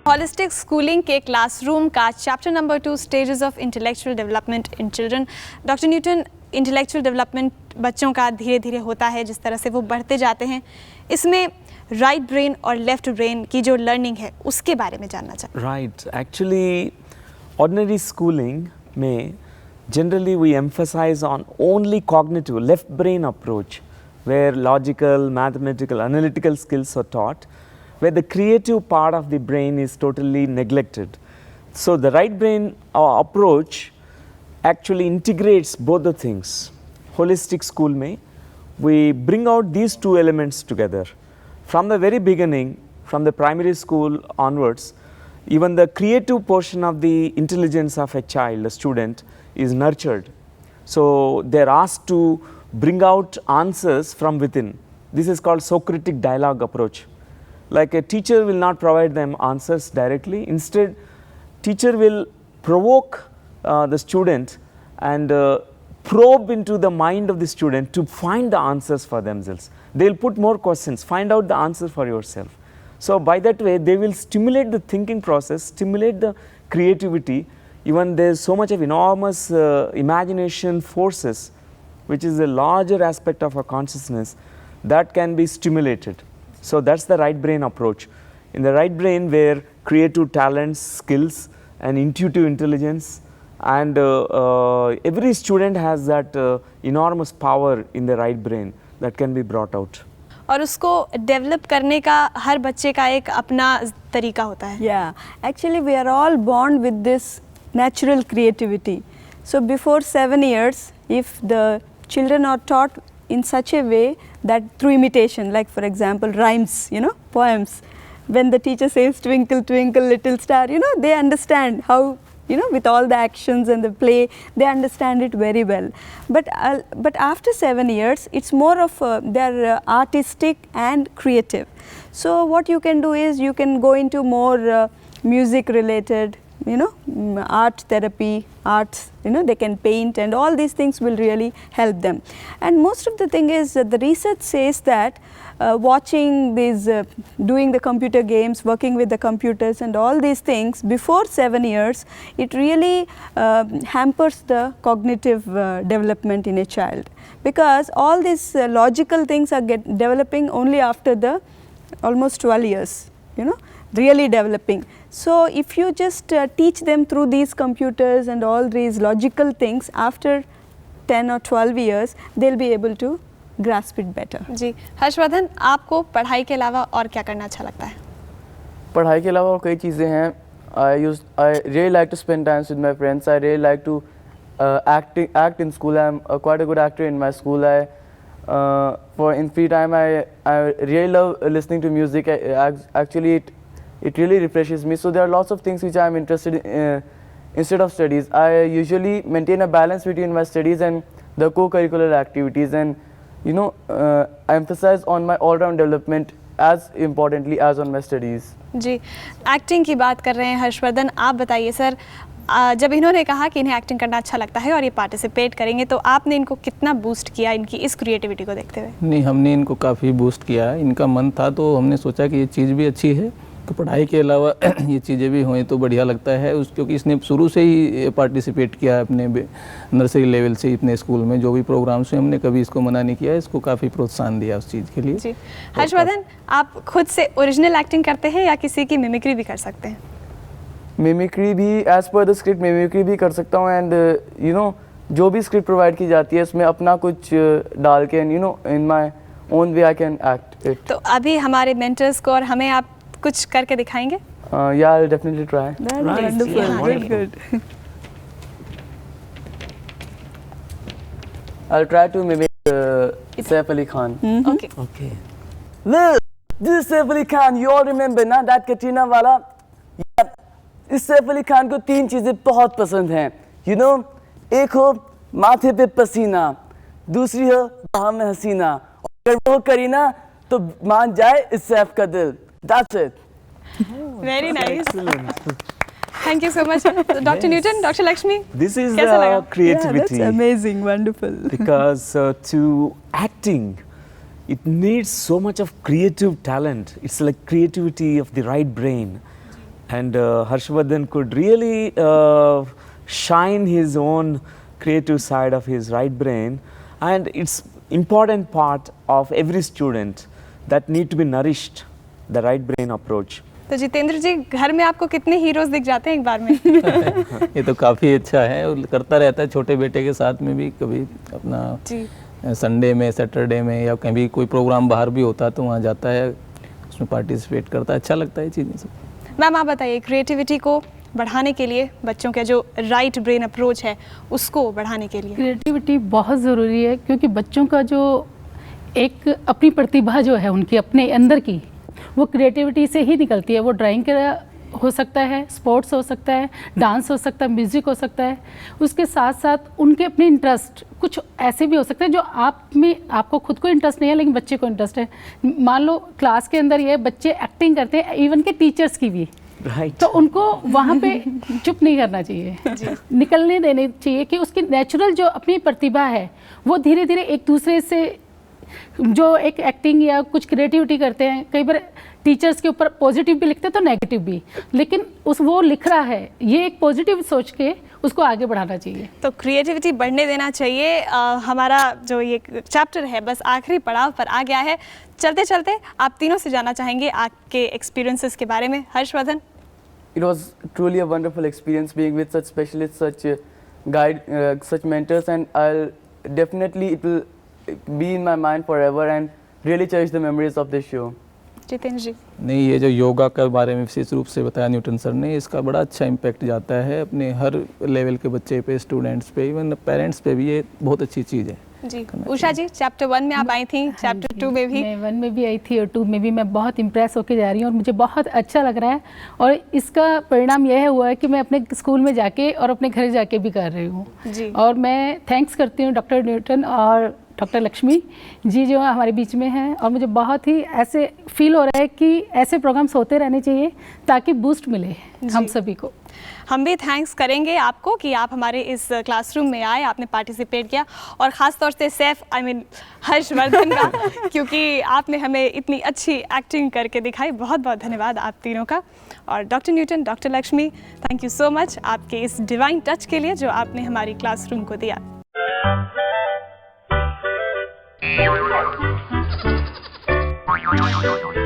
Holistic schooling के classroom का chapter number 2 stages of intellectual development in children. Doctor Newton, intellectual development बच्चों का धीरे धीरे होता है, जिस तरह से वो बढ़ते जाते हैं, इसमें राइट ब्रेन और लेफ्ट ब्रेन की जो लर्निंग है उसके बारे में जानना चाहते हैं। राइट, एक्चुअली ऑर्डिनरी स्कूलिंग में generally we emphasize on only cognitive left brain approach, where logical, mathematical, analytical skills are taught, where the creative part of the brain is totally neglected. So the right brain approach actually integrates both the things. Holistic school mein we bring out these two elements together. From the very beginning, from the primary school onwards, even the creative portion of the intelligence of a child, a student, is nurtured. So they are asked to bring out answers from within. This is called Socratic dialogue approach. Like a teacher will not provide them answers directly. Instead, teacher will provoke the student and probe into the mind of the student to find the answers for themselves. They will put more questions, find out the answer for yourself. So by that way, they will stimulate the thinking process, stimulate the creativity. Even there is so much of enormous imagination forces, which is a larger aspect of our consciousness, that can be stimulated. So that's the right brain approach. In the right brain, where creative talents, skills, and intuitive intelligence, and every student has that enormous power in the right brain that can be brought out. और उसको develop करने का हर बच्चे का एक अपना तरीका होता है। Yeah, actually we are all born with this natural creativity. So before 7 years, if the children are taught in such a way that through imitation, like for example rhymes, poems, when the teacher says twinkle twinkle little star, they understand how, with all the actions and the play, they understand it very well. But after 7 years, it's more of they're artistic and creative. So what you can do is you can go into more music related, art therapy, arts, they can paint, and all these things will really help them. And most of the thing is the research says that watching these, doing the computer games, working with the computers and all these things before 7 years, it really hampers the cognitive development in a child, because all these logical things are developing only after the almost 12 years, really developing. So if you just teach them through these computers and all these logical things, after 10 or 12 years, they'll be able to grasp it better. जी, हर्षवर्धन, आपको पढ़ाई के अलावा और क्या करना अच्छा लगता है? पढ़ाई के अलावा और कई चीज़ें हैं. I really like to spend time with my friends. I really like to act in school. I'm quite a good actor in my school. For in free time, I really love listening to music. Actually, it really refreshes me. So there are lots of things which I am interested in instead of studies. I usually maintain a balance between my studies and the co-curricular activities, and I emphasize on my all-round development as importantly as on my studies. जी, acting की बात कर रहे हैं हर्षवर्धन, आप बताइए sir, जब इन्होंने कहा कि इन्हें एक्टिंग करना अच्छा लगता है और ये पार्टिसिपेट करेंगे, तो आपने इनको कितना बूस्ट किया इनकी इस क्रिएटिविटी को देखते हुए? नहीं, हमने इनको काफ़ी बूस्ट किया है. इनका मन था तो हमने सोचा कि ये चीज़ भी अच्छी है, तो पढ़ाई के अलावा ये चीज़ें भी हुई तो बढ़िया लगता है. क्योंकि इसने शुरू से ही पार्टिसिपेट किया है अपने नर्सरी लेवल से इतने स्कूल में जो भी प्रोग्राम्स हुए, हमने कभी इसको मना नहीं किया. इसको काफ़ी प्रोत्साहन दिया उस चीज़ के लिए. जी, हर्षवर्धन, आप खुद से ओरिजिनल एक्टिंग करते हैं या किसी की मिमिक्री भी कर सकते हैं? मिमिक्री भी as per the script mimicry भी कर सकता हूँ, एंड जो भी स्क्रिप्ट प्रोवाइड की जाती है उसमें अपना कुछ डाल के in my own way I can act it. तो अभी हमारे मेंटर्स को और हमें आप कुछ करके दिखाएंगे? Yeah, I'll definitely try. That's wonderful. Good. I'll try to mimic Saif Ali Khan. Okay. Okay. Well, this is Saif Ali Khan. You all remember ना that Katrina वाला? Yeah. इस सैफ अली खान को 3 चीज़ें बहुत पसंद हैं. एक हो माथे पे पसीना, दूसरी हो बाहों में हसीना, और अगर वो करीना तो मान जाए इस सैफ का दिल. That's it. Very nice. Thank you so much doctor Newton, doctor Lakshmi. This is कैसा लगा? creativity. Yeah, that's amazing, wonderful. Because to acting, it needs so much of creative talent. It's like creativity of the right brain. And Harshvardhan could really shine his own creative side of his right brain. And it's important part of every student that need to be nourished, the right brain approach. तो जितेंद्र जी, घर में आपको कितने heroes दिख जाते हैं एक बार में? ये तो काफ़ी अच्छा है और करता रहता है छोटे बेटे के साथ में भी, कभी अपना जी। संडे में, सैटरडे में या कभी कोई प्रोग्राम बाहर भी होता है तो वहाँ जाता है, उसमें पार्टिसिपेट करता है, अच्छा लगता है चीज़ें सब। मैम आप बताइए, क्रिएटिविटी को बढ़ाने के लिए बच्चों का जो राइट ब्रेन अप्रोच है उसको बढ़ाने के लिए क्रिएटिविटी बहुत ज़रूरी है, क्योंकि बच्चों का जो एक अपनी प्रतिभा जो है उनकी अपने अंदर की, वो क्रिएटिविटी से ही निकलती है। वो ड्राइंग का हो सकता है, स्पोर्ट्स हो सकता है, डांस हो सकता है, म्यूज़िक हो सकता है। उसके साथ साथ उनके अपने इंटरेस्ट कुछ ऐसे भी हो सकते हैं जो आप में, आपको खुद को इंटरेस्ट नहीं है लेकिन बच्चे को इंटरेस्ट है। मान लो क्लास के अंदर ये बच्चे एक्टिंग करते हैं, इवन के टीचर्स की भी, Right. तो उनको वहाँ पे चुप नहीं करना चाहिए, निकलने देने चाहिए कि उसकी नेचुरल जो अपनी प्रतिभा है वो धीरे धीरे एक दूसरे से, जो एक एक्टिंग या कुछ क्रिएटिविटी करते हैं, कई बार टीचर्स के ऊपर पॉजिटिव भी लिखते हैं तो नेगेटिव भी, लेकिन उस वो लिख रहा है, ये एक पॉजिटिव सोच के उसको आगे बढ़ाना चाहिए। तो क्रिएटिविटी बढ़ने देना चाहिए। हमारा जो ये चैप्टर है बस आखिरी पड़ाव पर आ गया है। चलते चलते आप तीनों से जानना चाहेंगे आपके एक्सपीरियंसेस के बारे में। Harshvardhan. It was truly a wonderful experience being with such specialists, such such mentors, and I'll definitely, it will be in my mind forever and really cherish the memories of this show. Jitendra जी। नहीं, ये जो योगा के बारे में विशेष रूप से बताया Newton sir ने, इसका बड़ा अच्छा इम्पैक्ट जाता है अपने हर लेवल के बच्चे पे, स्टूडेंट्स पे, इवन पेरेंट्स पे भी। ये बहुत अच्छी चीज़ है जी। उषा जी, चैप्टर 1 में आप आई थी, चैप्टर 2 में भी। मैं 1 में भी आई थी और 2 में भी। मैं बहुत इम्प्रेस होकर जा रही हूँ और मुझे बहुत अच्छा लग रहा है, और इसका परिणाम यह हुआ है कि मैं अपने स्कूल में जाके और अपने घर जाके भी कर रही हूँ जी। और मैं थैंक्स करती हूँ डॉक्टर न्यूटन और डॉक्टर लक्ष्मी जी जो हमारे बीच में हैं, और मुझे बहुत ही ऐसे फील हो रहा है कि ऐसे प्रोग्राम्स होते रहने चाहिए ताकि बूस्ट मिले हम सभी को। हम भी थैंक्स करेंगे आपको कि आप हमारे इस क्लासरूम में आए, आपने पार्टिसिपेट किया, और ख़ास तौर से सैफ हर्षवर्धन का, क्योंकि आपने हमें इतनी अच्छी एक्टिंग करके दिखाई। बहुत बहुत धन्यवाद आप तीनों का। और doctor Newton, doctor Lakshmi, thank you so much आपके इस डिवाइन टच के लिए जो आपने हमारी क्लासरूम को दिया। Thank you.